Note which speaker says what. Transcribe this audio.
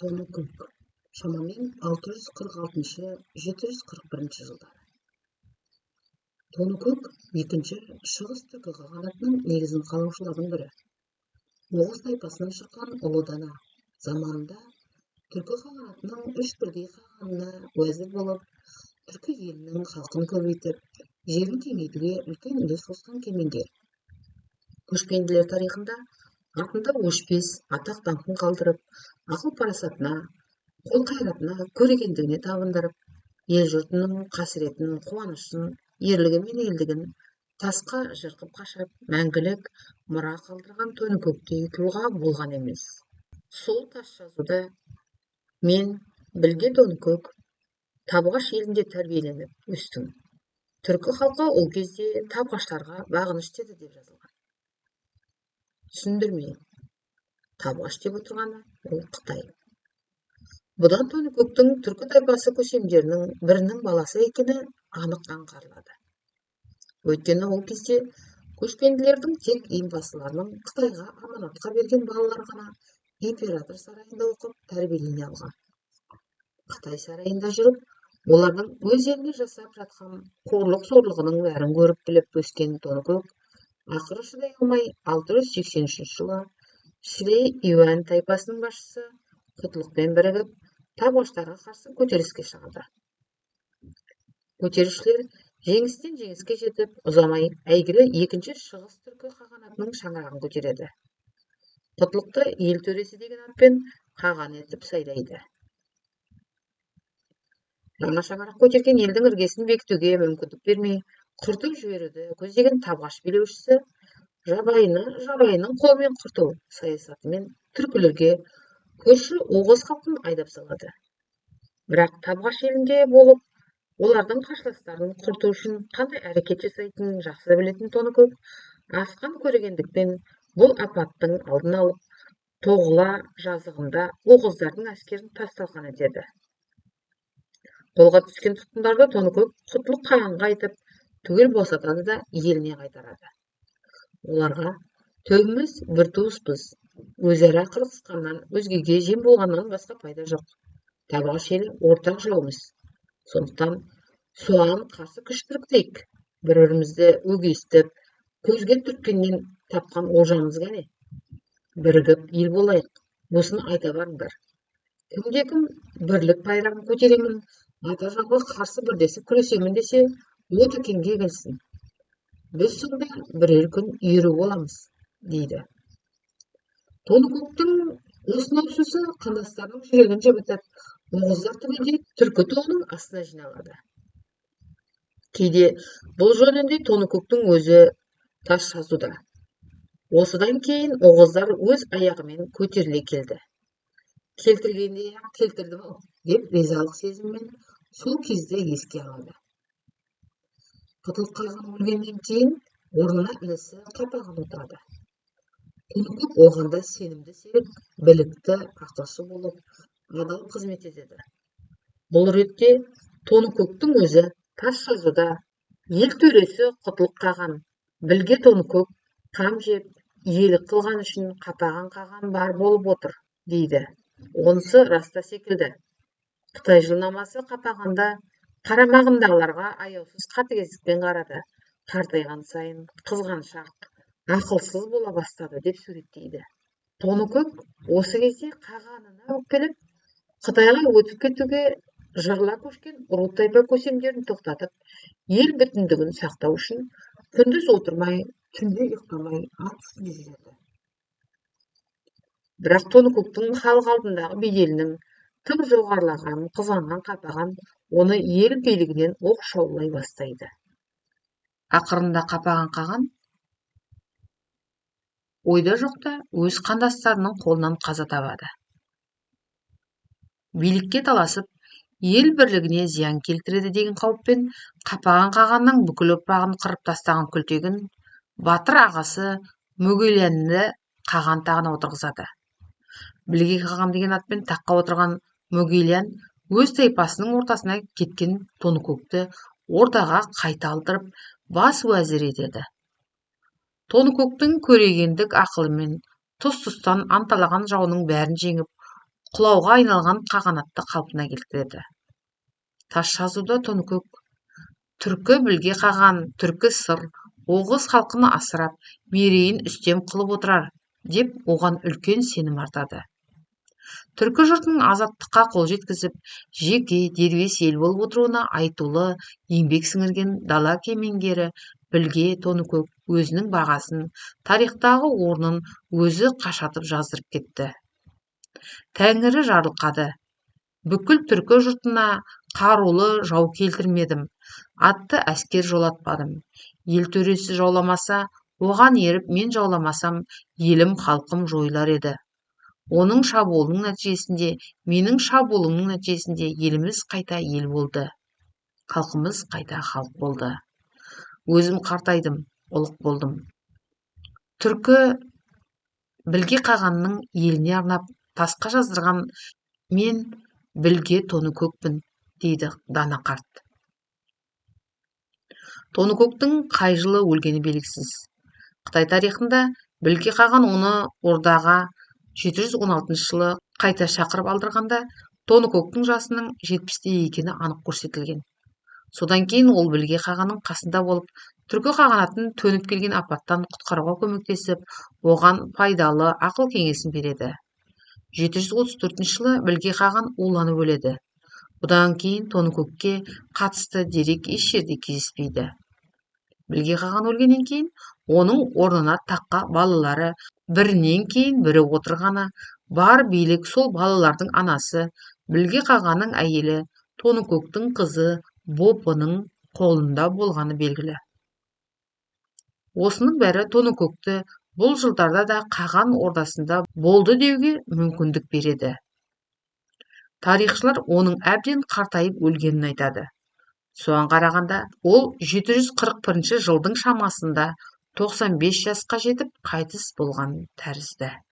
Speaker 1: Тоныкөк шамамен 646-741 жылдары. Тоныкөк екінші шығыс түркі қағанатының негізін қалаушылардың бірі. Оғыз тайпасынан шыққан ұлы дана заманында түркі қағанатының үш бірдей қағанына уәзір болып, түркі елінің халқын көбейтіп, жерін кеңейтуге үлкен үлес қосқан кемеңгер. Көшпенділер тарихында артында өшпес атақ даңқын қалдырып, ақыл парасатына, қол қайратына, көрегендігіне табындырып, ел жұртының қасіретін, қуанышын, ерлігі мен елдігін тасқа жырқып қашап, мәңгілік мұра қалдырған Тоныкөктей тұлға болған емес. Сол тас жазуда мен білге Тоныкөк Табғаш елінде тәрбиеленіп өстім. Түркі халқы ол кезде Табғаштарға бағынышты еді деп жазылған. Түсіндірме. Табғаш деп отырғаны ол Қытай. Бұдан Тоныкөктің түркі тайпасы көсемдерінің бірінің баласы екені анық аңғарылады. Өйткені ол кезде көшпенділердің тек елбасыларының Қытайға аманатқа берген балалары ғана император сарайында оқып тәрбиелене алған. Қытай сарайында жүріп, олардың өз еліне жасап жатқан қорлық-зорлығының бәрін көріп біліп өскен Тоныкөк ақыры шыдай алмай 683 жылы Шірей Юань тайпасының басшысы Құтлықпен бірігіп, Табғаштарға қарсы көтеріліске шығады. Көтерілісшілер жеңістен жеңіске жетіп, ұзамай әйгілі екінші шығыс түркі қағанатының шаңырағын көтереді. Құтлықты ел төресі деген атпен қаған етіп сайлайды. Жаңа шаңырақ көтерген елдің іргесін бекітуге мүмкіндік бермей, құртып жіберуді көздеген Табғаш билеушісі жабайының қолымен құрту саясатымен түркілерге көрші Оғыз халқын айдап салады. Бірақ Табғаш елінде болып, олардың қарсыластарын құрту үшін қандай әрекет жасайтынын жақсы білетін Тоныкөк асқан көрегендікпен бұл апаттың алдын алып, Тоғыла жазығында Оғыздардың әскерін тас-талқан етеді. Қолға түскен тұтқындарды Тоныкөк Құтлық ханға айтып, түгел босатады да еліне қайтарады. Оларға төбіміз бір туыспыз, өзара қырқысқаннан, өзгеге жем болғаннан басқа пайда жоқ. Табғаш елі ортақ жауымыз. Сондықтан соған қарсы күш біріктірейік. Бір-бірімізді өгейістіп, көзге түрткеннен тапқан олжамыз кәне? Бірігіп ел болайық. Осыны айта барыңдар. Кімде-кім бірлік байрағын көтеремін, ата жауға қарсы бірлесіп күресемін десе, от екенге келсін. Біз сонда бірер күн үйірі боламыз, дейді. Тоныкөктің осынау сөзі қандастарының жүрегін жібітіп, Оғыздар түгелдей түркі тобының астына жиналады. Кейде бұл жөнінде Тоныкөктің өзі тас жазуда. Осыдан кейін Оғыздар өз аяғымен көтеріле келді. Келтіргенде-ақ келтірдім-ау деп ризалық сезіммен сол кезде еске алады. Құтлық хан өлгеннен кейін орнына інісі Қапаған отырады. Тоныкөк оған да сенімді серік, білікті ақылшы болып, адал қызмет етеді. Бұл ретте Тоныкөктің өзі тас жазуда ел төресі Құтлық қаған, білге Тоныкөк қам жеп, иелік қылған үшін Қапаған қаған бар болып отыр, дейді. Онысы раста секілді. Қытай жылнамасы Қапағанда қарамағындағыларға аяусыз қатыгездікпен қарады. Қартайған сайын қызғаншақ, ақылсыз бола бастады деп суреттейді. Тоныкөк осы кезде қағанына өкпелеп, Қытайға өтіп кетуге жырыла көшкен ру тайпа көсемдерін тоқтатып, ел бүтіндігін сақтау үшін күндіз отырмай, түнде ұйықтамай ат үстінде жүреді. Бірақ Тоныкөктің халық алдындағы беделінің тым жоғарылағанын қызғанған Қапаған оны ел билігінен оқшаулай бастайды. Ақырында Қапаған қаған ойда жоқта өз қандастарының қолынан қаза табады. Билікке таласып, ел бірлігіне зиян келтіреді деген қауіппен Қапаған қағанның бүкіл ұрпағын қырып тастаған Күлтегін батыр ағасы Мөгейләнді қаған тағына отырғызады. Білге қаған деген атпен таққа отырған Мөгейлән өз тайпасының ортасына кеткен Тоныкөкті ордаға қайта алдырып, бас уәзір етеді. Тоныкөктің көрегендік ақылымен тұс-тұстан анталаған жауының бәрін жеңіп, құлауға айналған қағанатты қалпына келтіреді. Тас жазуда Тоныкөк түркі білге қаған, түркі сыр, Оғыз халқын асырап, мерейін үстем қылып отырар, деп оған үлкен сенім артады. Түркі жұртының азаттыққа қол жеткізіп, жеке дербес ел болып отыруына айтулы еңбек сіңірген дала кемеңгері білге Тоныкөк өзінің бағасын, тарихтағы орнын өзі қашатып жаздырып кетті. Тәңірі жарылқады. Бүкіл түркі жұртына қарулы жау келтірмедім, атты әскер жолатпадым. Ел төресі жауламаса, оған еріп мен жауламасам, елім халқым жойылар еді. Оның шабуылының нәтижесінде, менің шабуылымның нәтижесінде еліміз қайта ел болды. Халқымыз қайта халық болды. Өзім қартайдым, ұлық болдым. Түркі білге қағанның еліне арнап тасқа жаздырған мен білге Тоныкөкпін, дейді дана қарт. Тоныкөктің қай жылы өлгені белгісіз. Қытай тарихында білге қаған оны ордаға 716 жылы қайта шақырып алдырғанда, Тоныкөктің жасының 70-те екені анық көрсетілген. Содан кейін ол білге қағанның қасында болып, түркі қағанатын төніп келген апаттан құтқаруға көмектесіп, оған пайдалы ақыл кеңесін береді. 734 жылы білге қаған уланып өледі. Бұдан кейін Тоныкөкке қатысты дерек еш жерде кездеспейді. Білге қаған өлгеннен кейін, оның орнына таққа балалары бірінен кейін бірі отырғаны, бар билік сол балалардың анасы, білге қағанның әйелі, Тоныкөктің қызы Бопының қолында болғаны белгілі. Осының бәрі Тоныкөкті бұл жылдарда да қаған ордасында болды деуге мүмкіндік береді. Тарихшылар оның әбден қартайып өлгенін айтады. Соған қарағанда, ол 741 жылдың шамасында 95 жасқа жетіп қайтыс болған тәрізді.